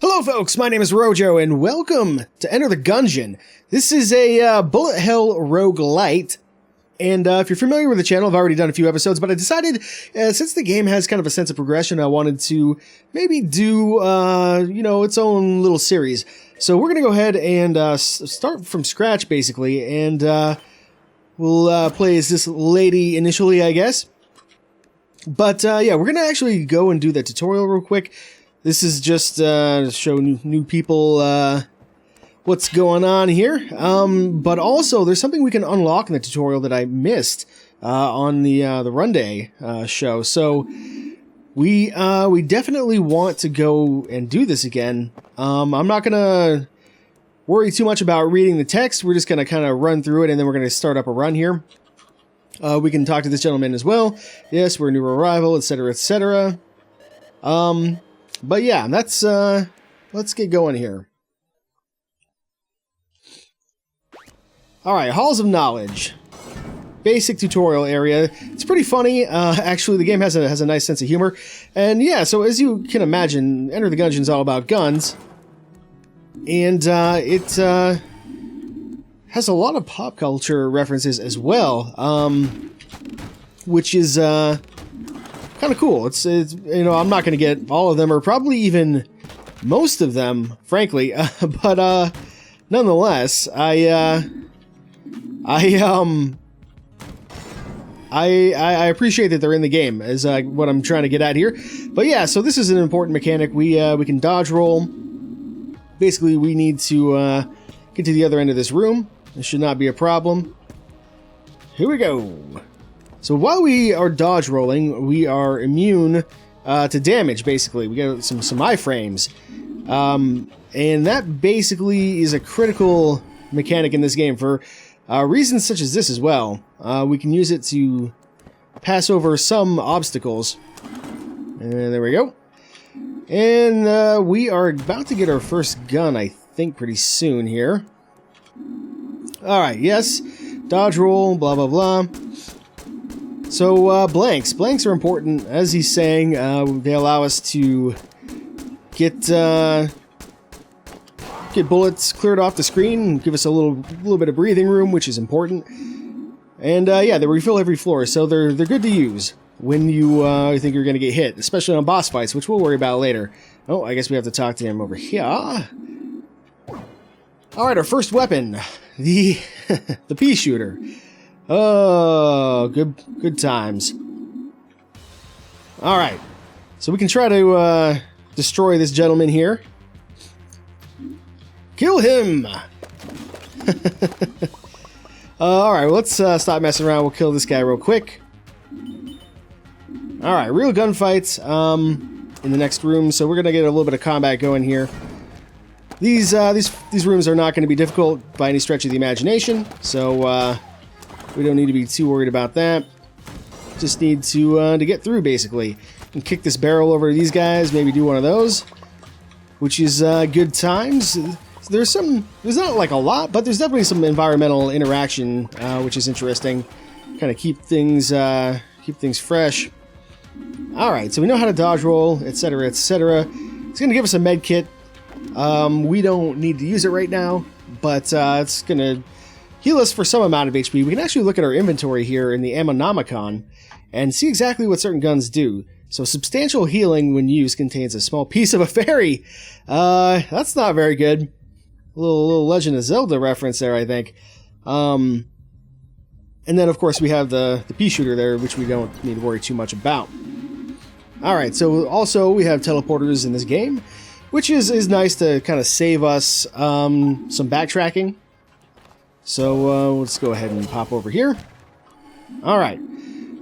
Hello folks, my name is Rojo, and welcome to Enter the Gungeon. This is a bullet hell roguelite, and if you're familiar with the channel, I've already done a few episodes, but I decided, since the game has kind of a sense of progression, I wanted to maybe do, its own little series. So we're going to go ahead and start from scratch, basically, and we'll play as this lady initially, I guess. But yeah, we're going to actually go and do the tutorial real quick. This is just to show new people what's going on here. But also, there's something we can unlock in the tutorial that I missed on the Run Day show. So we definitely want to go and do this again. I'm not gonna worry too much about reading the text. We're just gonna kind of run through it, and then we're gonna start up a run here. We can talk to this gentleman as well. Yes, we're a new arrival, etc., etc. But yeah, that's, let's get going here. Alright, Halls of Knowledge. Basic tutorial area. It's pretty funny. Actually, the game has a nice sense of humor. And yeah, so as you can imagine, Enter the Gungeon is all about guns. And it has a lot of pop culture references as well, which is kind of cool. It's I'm not going to get all of them, or probably even most of them, frankly. But nonetheless, I appreciate that they're in the game, is what I'm trying to get at here. But yeah, so this is an important mechanic. We can dodge roll. Basically, we need to get to the other end of this room. This should not be a problem. Here we go. So while we are dodge rolling, we are immune to damage, basically. We get some iframes. And that basically is a critical mechanic in this game for reasons such as this as well. We can use it to pass over some obstacles. And there we go. And we are about to get our first gun, I think, pretty soon here. Alright, yes. Dodge roll, blah, blah, blah. So, blanks. Blanks are important. As he's saying, they allow us to get bullets cleared off the screen, give us a little bit of breathing room, which is important. And, yeah, they refill every floor, so they're good to use when you think you're going to get hit, especially on boss fights, which we'll worry about later. Oh, I guess we have to talk to him over here. Alright, our first weapon. The pea shooter. Oh, good times. Alright, so we can try to destroy this gentleman here. Kill him! Alright, well, let's stop messing around. We'll kill this guy real quick. Alright, real gunfights in the next room, so we're gonna get a little bit of combat going here. These rooms are not going to be difficult by any stretch of the imagination, so we don't need to be too worried about that. Just need to get through, basically. And kick this barrel over to these guys, maybe do one of those, which is good times. There's not like a lot, but there's definitely some environmental interaction, which is interesting. Kind of keep things fresh. Alright, so we know how to dodge roll, etc., etc. It's going to give us a med kit. We don't need to use it right now, but it's going to heal us for some amount of HP. We can actually look at our inventory here in the Ammonomicon and see exactly what certain guns do. So substantial healing when used contains a small piece of a fairy. That's not very good. A little Legend of Zelda reference there, I think. And then, of course, we have the pea shooter there, which we don't need to worry too much about. Alright, so also we have teleporters in this game, which is nice to kind of save us some backtracking. So let's go ahead and pop over here. Alright,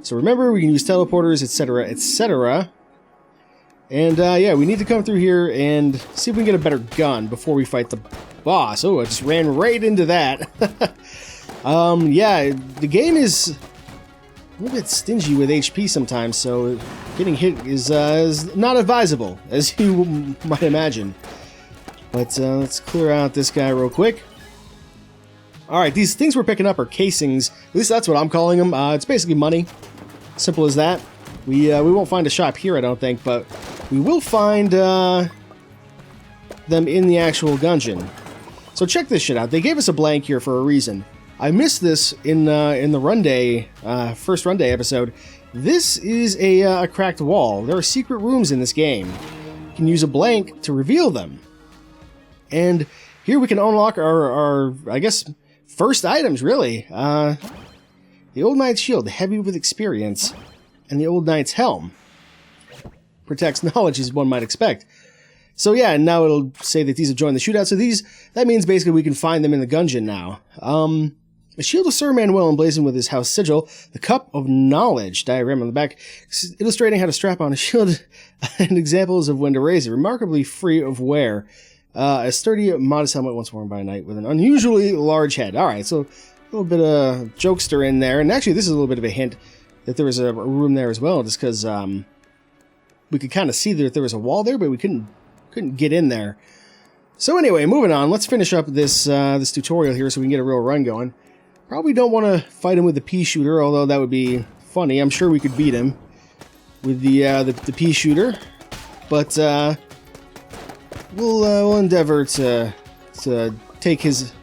so remember we can use teleporters, etc., etc. And yeah, we need to come through here and see if we can get a better gun before we fight the boss. Oh, I just ran right into that. Yeah, the game is a little bit stingy with HP sometimes, so getting hit is not advisable, as you might imagine. But let's clear out this guy real quick. Alright, these things we're picking up are casings. At least that's what I'm calling them. It's basically money. Simple as that. We won't find a shop here, I don't think, but we will find them in the actual Gungeon. So check this shit out. They gave us a blank here for a reason. I missed this in the Run Day, first Run Day episode. This is a cracked wall. There are secret rooms in this game. You can use a blank to reveal them. And here we can unlock our I guess, first items, really. The Old Knight's Shield, heavy with experience, and the Old Knight's Helm. Protects knowledge, as one might expect. So yeah, and now it'll say that these have joined the shootout, so that means basically we can find them in the Gungeon now. The Shield of Sir Manuel emblazoned with his house sigil, the Cup of Knowledge diagram on the back, illustrating how to strap on a shield and examples of when to raise it, remarkably free of wear. A sturdy, modest helmet once worn by a knight with an unusually large head. Alright, so a little bit of jokester in there, and actually this is a little bit of a hint that there was a room there as well, just because we could kind of see that there was a wall there, but we couldn't get in there. So anyway, moving on, let's finish up this this tutorial here so we can get a real run going. Probably don't want to fight him with the pea shooter, although that would be funny. I'm sure we could beat him with the pea shooter, but we'll endeavor to take his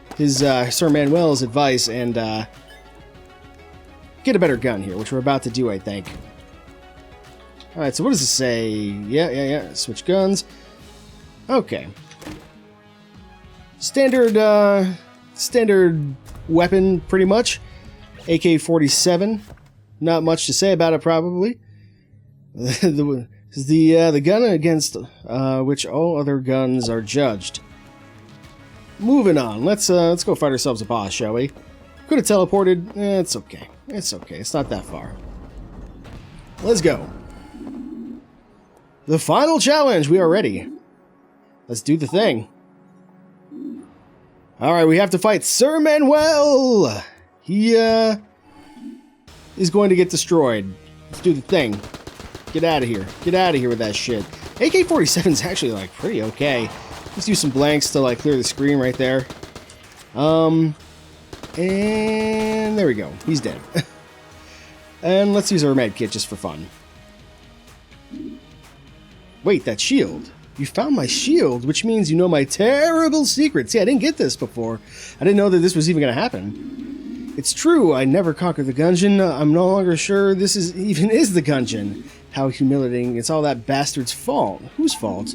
Sir Manuel's advice and get a better gun here, which we're about to do, I think. All right, so what does it say? Yeah. Switch guns. Okay. Standard weapon, pretty much. AK-47. Not much to say about it, probably. the gun against which all other guns are judged. Moving on. Let's go fight ourselves a boss, shall we? Could have teleported. It's okay. It's okay. It's not that far. Let's go. The final challenge. We are ready. Let's do the thing. Alright, we have to fight Sir Manuel! He, is going to get destroyed. Let's do the thing. Get out of here. Get out of here with that shit. AK-47 is actually, like, pretty okay. Let's use some blanks to, like, clear the screen right there. And there we go. He's dead. And let's use our med kit just for fun. Wait, that shield. You found my shield, which means you know my terrible secret. See, I didn't get this before. I didn't know that this was even going to happen. It's true, I never conquered the Gungeon. I'm no longer sure this even is the Gungeon. How humiliating. It's all that bastard's fault. Whose fault?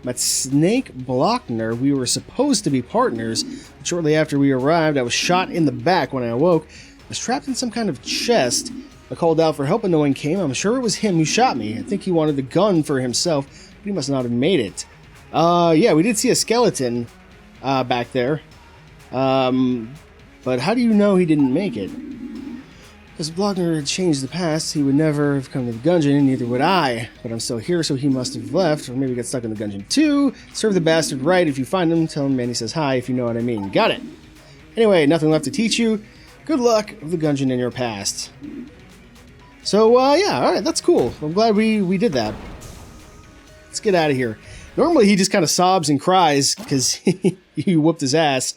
But Snake Blockner, we were supposed to be partners. But shortly after we arrived, I was shot in the back when I awoke. I was trapped in some kind of chest. I called out for help and no one came. I'm sure it was him who shot me. I think he wanted the gun for himself, but he must not have made it. Yeah, we did see a skeleton back there. But how do you know he didn't make it? Because Blockner had changed the past, he would never have come to the Gungeon, and neither would I. But I'm still here, so he must have left, or maybe got stuck in the Gungeon too. Serve the bastard right. If you find him, tell him Manny says hi, if you know what I mean. Got it. Anyway, nothing left to teach you. Good luck with the Gungeon in your past. So, yeah, alright, that's cool. I'm glad we did that. Let's get out of here. Normally he just kind of sobs and cries because he whooped his ass.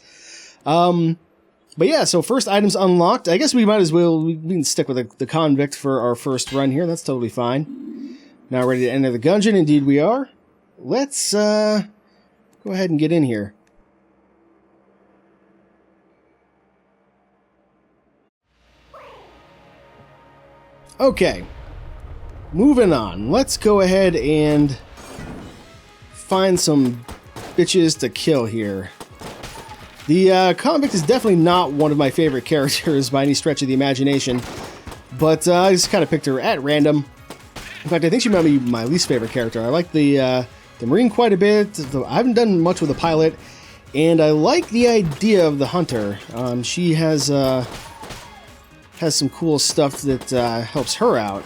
But yeah, so first items unlocked. I guess we might as well, we can stick with the Convict for our first run here. That's totally fine. Now ready to enter the Gungeon. Indeed we are. Let's go ahead and get in here. Okay. Moving on. Let's go ahead and find some bitches to kill here. The Convict is definitely not one of my favorite characters by any stretch of the imagination, but I just kind of picked her at random. In fact, I think she might be my least favorite character. I like the Marine quite a bit. I haven't done much with the pilot, and I like the idea of the Hunter. She has some cool stuff that helps her out.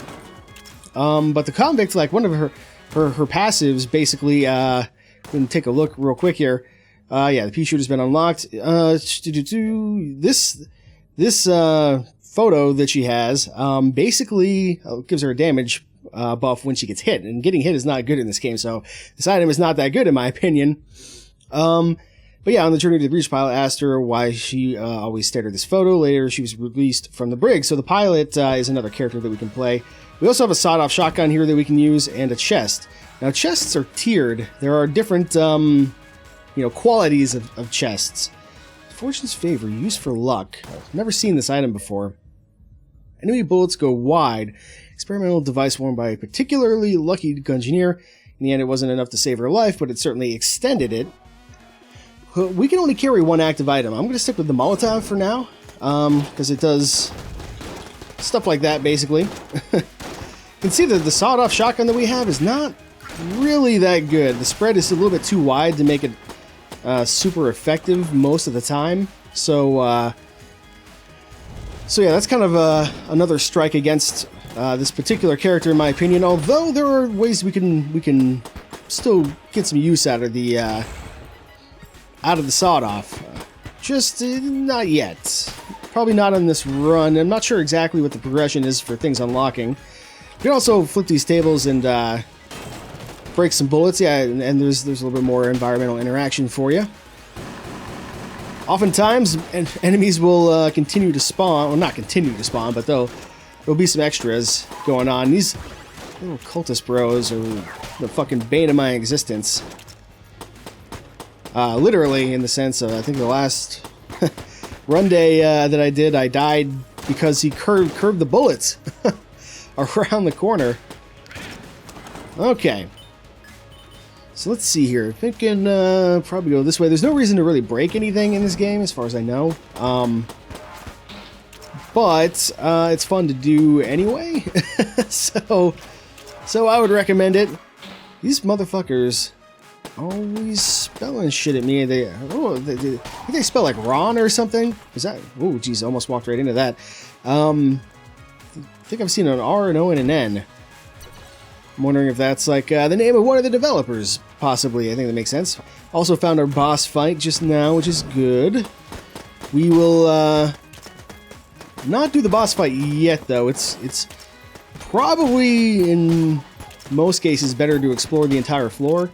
But the Convict, like one of her passives, basically, we can take a look real quick here. Yeah, the pea shooter's been unlocked. This photo that she has, basically gives her a damage buff when she gets hit, and getting hit is not good in this game, so this item is not that good in my opinion. But yeah, on the journey to the breach, pilot asked her why she always stared at this photo. Later, she was released from the brig, so the pilot is another character that we can play. We also have a sawed-off shotgun here that we can use, and a chest. Now, chests are tiered. There are different, you know, qualities of chests. Fortune's Favor, used for luck. I've never seen this item before. Enemy bullets go wide. Experimental device worn by a particularly lucky Gungeoneer. In the end, it wasn't enough to save her life, but it certainly extended it. We can only carry one active item. I'm going to stick with the Molotov for now, because it does stuff like that, basically. You can see that the sawed-off shotgun that we have is not really that good. The spread is a little bit too wide to make it super effective most of the time. So yeah, that's kind of another strike against this particular character, in my opinion. Although there are ways we can still get some use out of the sawed-off. Just not yet. Probably not on this run. I'm not sure exactly what the progression is for things unlocking. You can also flip these tables and break some bullets. Yeah, and there's a little bit more environmental interaction for you. Oftentimes, enemies will continue to spawn. Well, not continue to spawn, but there'll be some extras going on. These little cultist bros are the fucking bane of my existence. Literally, in the sense of, I think the last run day that I did, I died because he curved the bullets around the corner. Okay. So let's see here. Thinking probably go this way. There's no reason to really break anything in this game, as far as I know. But it's fun to do anyway. So I would recommend it. These motherfuckers always spelling shit at me. They spell like Ron or something. Is that? Oh, geez, almost walked right into that. I think I've seen an R, an O, and an N. I'm wondering if that's like the name of one of the developers, possibly. I think that makes sense. Also found our boss fight just now, which is good. We will not do the boss fight yet, though. It's probably, in most cases, better to explore the entire floor.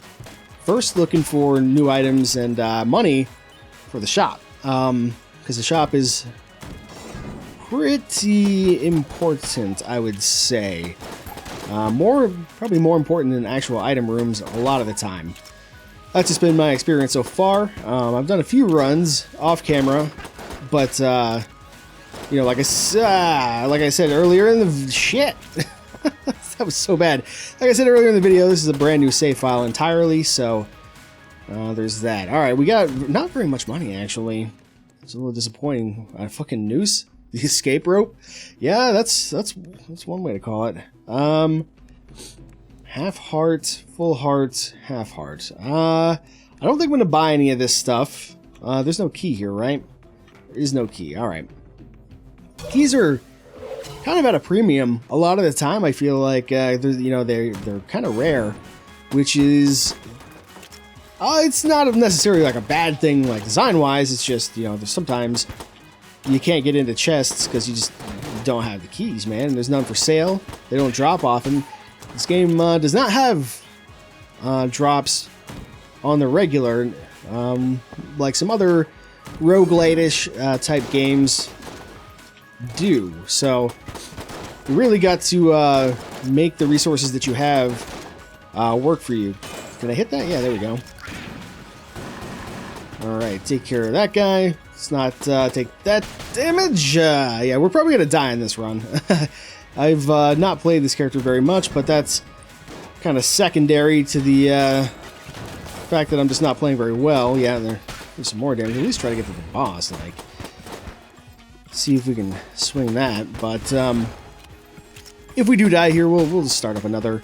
First, looking for new items and money for the shop. Because the shop is pretty important, I would say. Probably more important than actual item rooms a lot of the time. That's just been my experience so far. I've done a few runs off camera, but you know, like I said earlier in the shit, that was so bad. Like I said earlier in the video, this is a brand new save file entirely, so there's that. All right, we got not very much money actually. It's a little disappointing. A fucking noose, the escape rope. Yeah, that's one way to call it. Half heart, full heart, half heart. I don't think I'm gonna buy any of this stuff. There's no key here, right? There is no key. All right. Keys are kind of at a premium a lot of the time. I feel like they're kind of rare, which is it's not necessarily like a bad thing, like design-wise. It's just, you know, there's sometimes you can't get into chests because you just don't have the keys, man. And there's none for sale. They don't drop often. This game does not have drops on the regular, like some other roguelite-ish type games do. So you really got to make the resources that you have work for you. Can I hit that? Yeah, there we go. Alright, take care of that guy. Let's not take that damage. Yeah, we're probably going to die in this run. I've not played this character very much, but that's kind of secondary to the fact that I'm just not playing very well. Yeah, there's some more damage. At least try to get to the boss, like, see if we can swing that. But if we do die here, we'll just start up another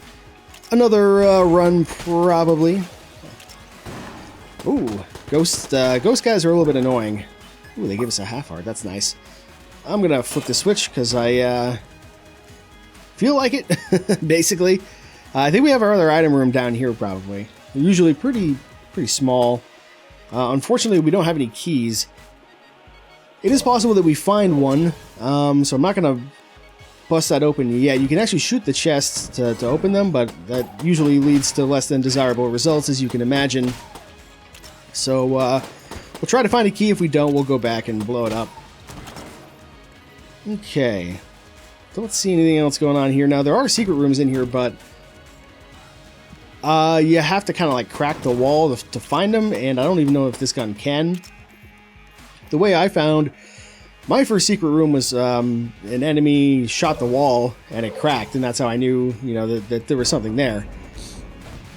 run, probably. Ooh, ghost guys are a little bit annoying. Ooh, they give us a half heart. That's nice. I'm gonna flip the switch because I feel like it. Basically, I think we have our other item room down here. Probably. They're usually pretty small. Unfortunately, we don't have any keys. It is possible that we find one, so I'm not gonna bust that open yet. You can actually shoot the chests to open them, but that usually leads to less than desirable results, as you can imagine. So we'll try to find a key. If we don't, we'll go back and blow it up. Okay. Don't see anything else going on here. Now, there are secret rooms in here, but You have to kind of like crack the wall to find them, and I don't even know if this gun can. The way I found my first secret room was an enemy shot the wall and it cracked, and that's how I knew, you know, that there was something there.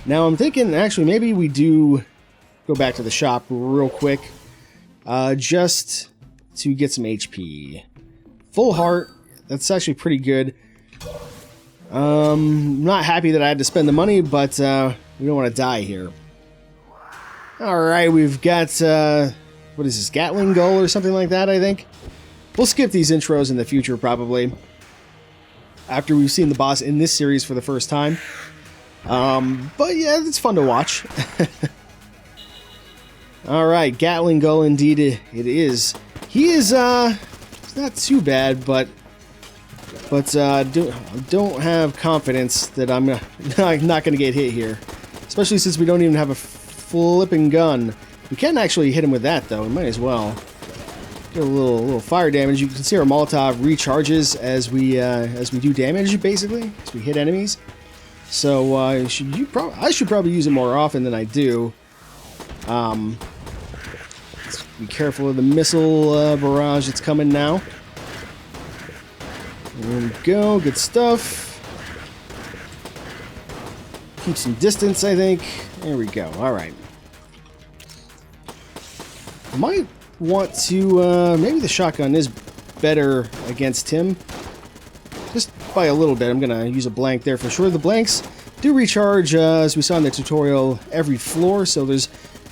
Now I'm thinking, actually, maybe we do go back to the shop real quick, just to get some HP. Full heart, that's actually pretty good. Not happy that I had to spend the money, but we don't want to die here. Alright, we've got, what is this, Gatling Gull or something like that, I think? We'll skip these intros in the future, probably, after we've seen the boss in this series for the first time. But yeah, it's fun to watch. Alright, Gatling Gull indeed it is. He is, not too bad, but don't have confidence that I'm not going to get hit here. Especially since we don't even have a flipping gun. We can actually hit him with that, though. We might as well. Get a little fire damage. You can see our Molotov recharges as we do damage, basically, as we hit enemies. So I should probably use it more often than I do. Let's be careful of the missile barrage that's coming now. There we go. Good stuff. Keep some distance, I think. There we go. All right. Might want to, maybe the shotgun is better against him. Just by a little bit. I'm going to use a blank there for sure. The blanks do recharge, as we saw in the tutorial, every floor, so there's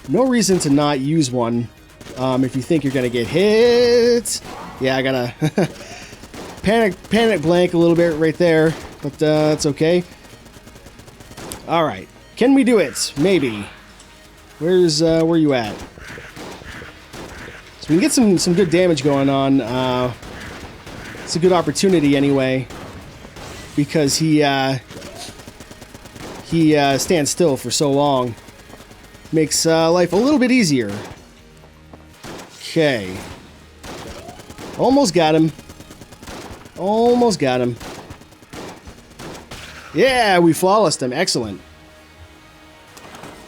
no reason to not use one if you think you're going to get hit. Yeah, I got to panic blank a little bit right there, but that's okay. All right. Can we do it? Maybe. Where you at? So we can get some good damage going on. It's a good opportunity anyway, because he stands still for so long. Makes life a little bit easier. Okay. Almost got him. Almost got him. Yeah, we flawlessed him. Excellent.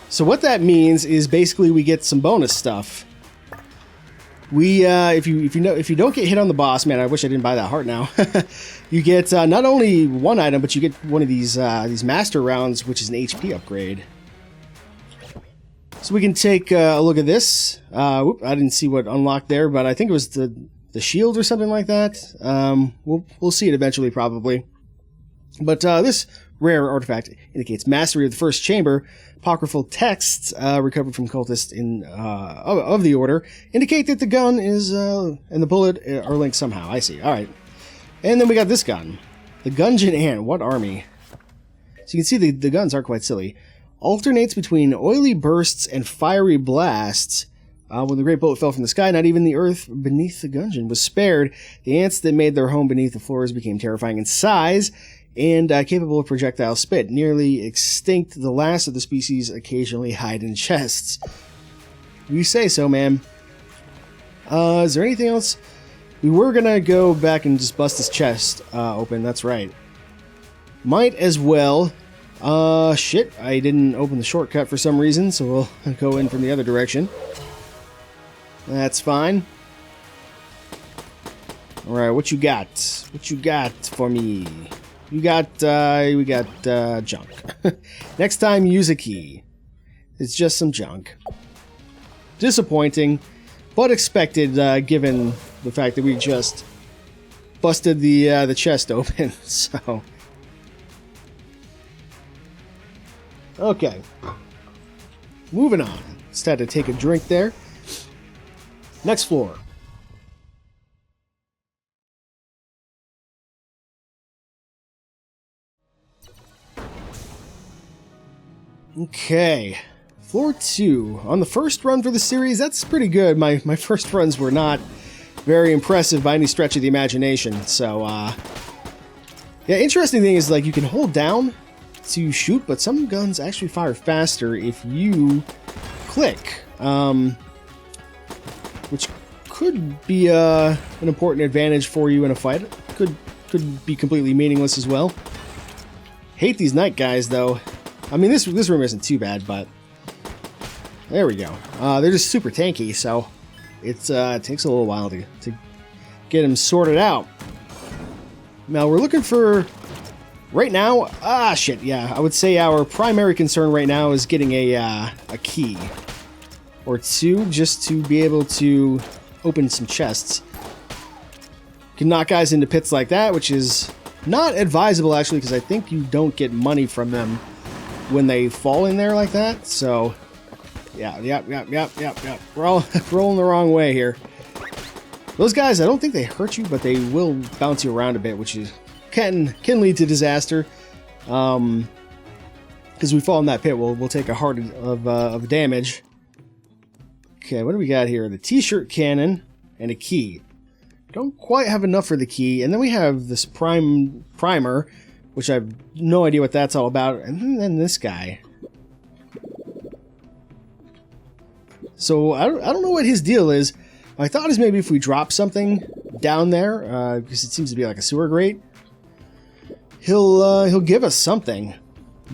So what that means is basically we get some bonus stuff. We if you don't get hit on the boss, man, I wish I didn't buy that heart now. You get not only one item, but you get one of these master rounds, which is an HP upgrade. So we can take a look at this. I didn't see what unlocked there, but I think it was the shield or something like that. We'll see it eventually, probably. But this rare artifact indicates mastery of the first chamber. Apocryphal texts recovered from cultists of the order indicate that the gun is and the bullet are linked somehow. I see. All right. And then we got this gun, the Gungeon Ant. What army? So you can see the guns are quite silly. Alternates between oily bursts and fiery blasts. When the great bolt fell from the sky, not even the earth beneath the Gungeon was spared. The ants that made their home beneath the floors became terrifying in size and capable of projectile spit. Nearly extinct, the last of the species occasionally hide in chests. You say so, man. Is there anything else? We were gonna go back and just bust this chest open, that's right. Might as well. Shit, I didn't open the shortcut for some reason, so we'll go in from the other direction. That's fine. Alright, what you got? What you got for me? We got junk. Next time, use a key. It's just some junk. Disappointing, but expected, given the fact that we just busted the chest open, so... Okay. Moving on. Just had to take a drink there. Next floor. Okay. Floor 2. On the first run for the series, that's pretty good. My first runs were not very impressive by any stretch of the imagination. So, yeah, interesting thing is, like, you can hold down to shoot, but some guns actually fire faster if you click. Which could be an important advantage for you in a fight. Could be completely meaningless as well. Hate these night guys, though. I mean, this room isn't too bad, but there we go. They're just super tanky, so it takes a little while to get them sorted out. Now we're looking for right now. Shit. Yeah, I would say our primary concern right now is getting a key or two just to be able to open some chests. You can knock guys into pits like that, which is not advisable actually, because I think you don't get money from them when they fall in there like that. So yeah. We're all rolling the wrong way here. Those guys, I don't think they hurt you, but they will bounce you around a bit, which can lead to disaster. Because we fall in that pit, we'll take a heart of damage. Okay, what do we got here? The t-shirt cannon and a key. Don't quite have enough for the key, and then we have this primer, which I have no idea what that's all about, and then this guy. So I don't know what his deal is. My thought is maybe if we drop something down there, because it seems to be like a sewer grate, he'll give us something.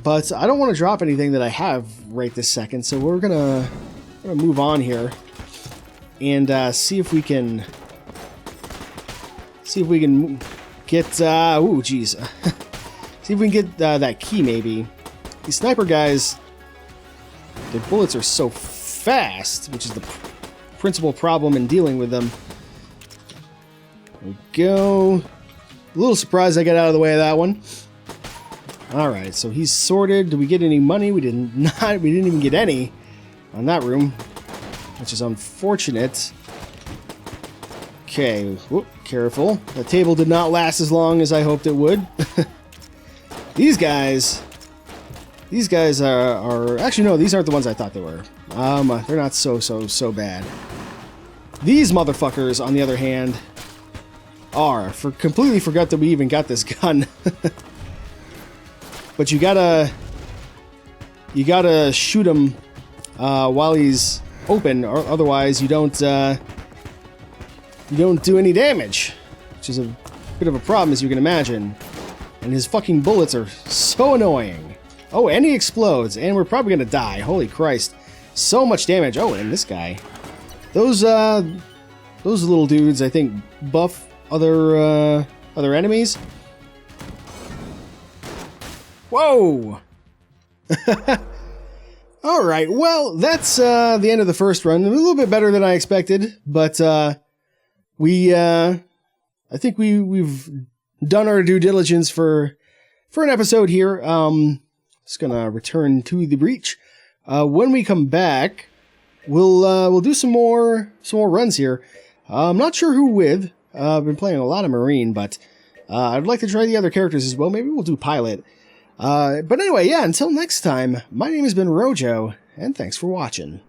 But I don't want to drop anything that I have right this second, so we're gonna move on here and see if we can get ooh geez see if we can get that key maybe. These sniper guys, their bullets are so fast, which is the principal problem in dealing with them. There we go. A little surprised I got out of the way of that one. Alright, so he's sorted. Did we get any money? We did not. We didn't even get any on that room, which is unfortunate. Okay, whoop, careful. The table did not last as long as I hoped it would. These guys are actually, no, these aren't the ones I thought they were. They're not so bad. These motherfuckers, on the other hand, are. Completely forgot that we even got this gun. But you gotta shoot him while he's open, or otherwise you don't do any damage, which is a bit of a problem, as you can imagine. And his fucking bullets are so annoying. Oh, and he explodes, and we're probably gonna die. Holy Christ. So much damage. Oh, and this guy. Those little dudes, I think, buff other enemies. Whoa! Alright, well, that's the end of the first run. A little bit better than I expected, but I think we've done our due diligence for an episode here. Just gonna return to the breach. When we come back, we'll do some more runs here. I'm not sure who with. I've been playing a lot of Marine, but I'd like to try the other characters as well. Maybe we'll do Pilot. But anyway, yeah, until next time, my name has been Rojo, and thanks for watching.